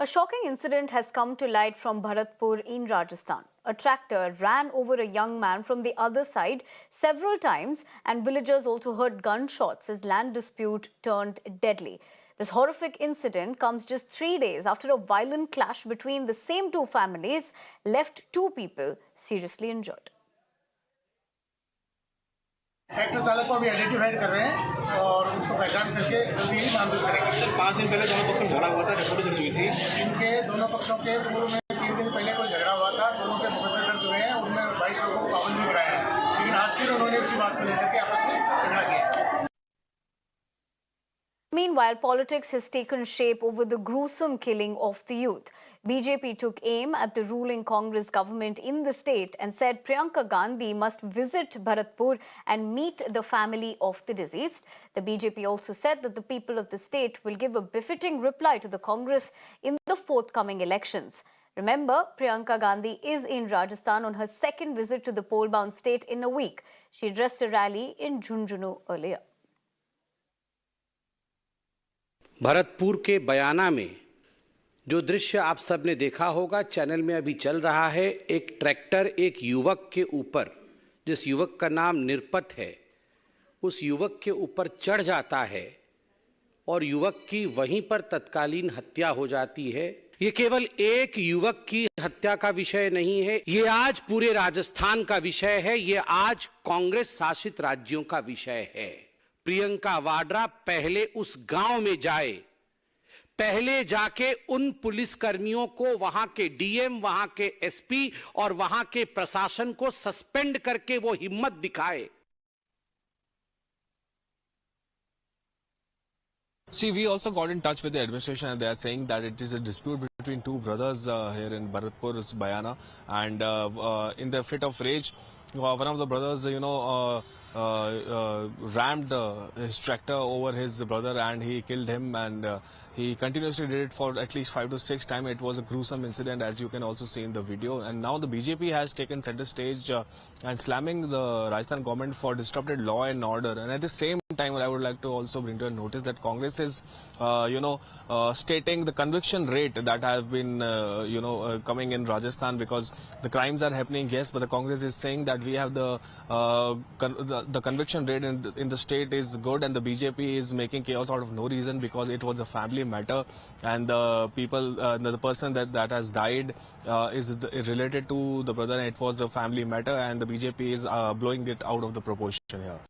A shocking incident has come to light from Bharatpur in Rajasthan. A tractor ran over a young man from the other side several times, and villagers also heard gunshots as land dispute turned deadly. This horrific incident comes just 3 days after a violent clash between the same two families left two people seriously injured. Tractor चालक को अभी identified कर रहे हैं और उसको पहचान करके जल्दी ही नामजद करेंगे। सर 5 दिन पहले दोनों पक्षों में झगड़ा हुआ था, रिपोर्ट दर्ज हुई थी। इनके दोनों पक्षों के पूर्व में 3 दिन पहले कोई झगड़ा हुआ था, दोनों के मुकदमे दर्ज हुए हैं, उनमें 22 लोगों को पाबंद भी कराया है, लेकिन आज फिर उन्होंने उसी बात को लेकर के आपस में झगड़ा किया। Meanwhile, politics has taken shape over the gruesome killing of the youth. BJP took aim at the ruling Congress government in the state and said Priyanka Gandhi must visit Bharatpur and meet the family of the deceased. The BJP also said that the people of the state will give a befitting reply to the Congress in the forthcoming elections. Remember, Priyanka Gandhi is in Rajasthan on her second visit to the poll-bound state in a week. She addressed a rally in Jhunjhunu earlier. Bharatpur के बयाना में जो दृश्य आप सब ने देखा होगा, channel में अभी चल रहा है। एक ट्रैक्टर एक युवक के ऊपर, जिस युवक का नाम निरपत है, उस युवक के ऊपर चढ़ जाता है और युवक की वहीं पर तत्कालीन हत्या हो जाती है। ये केवल एक युवक की हत्या का विषय नहीं है, ये आज पूरे राजस्थान का विषय है, ये आज कांग्रेस शासित राज्यों का विषय है। प्रियंका वाड्रा पहले उस गांव में जाए, पहले जाके उन पुलिसकर्मियों को, वहां के डीएम, वहां के एसपी और वहां के प्रशासन को सस्पेंड करके वो हिम्मत दिखाए। See, we also got in touch with the administration and they are saying that it is a dispute between two brothers here in Bharatpur, Bayana, and in the fit of rage, one of the brothers, rammed his tractor over his brother and he killed him, and he continuously did it for at least 5 to 6 times. It was a gruesome incident, as you can also see in the video. And now the BJP has taken center stage and slamming the Rajasthan government for disrupted law and order. And at the same time, I would like to also bring to a notice that Congress is, stating the conviction rate that have been, coming in Rajasthan, because the crimes are happening, yes, but the Congress is saying that we have the conviction rate in the state is good, and the BJP is making chaos out of no reason because it was a family matter, and the people, the person that has died is related to the brother, and it was a family matter, and the BJP is blowing it out of the proportion here.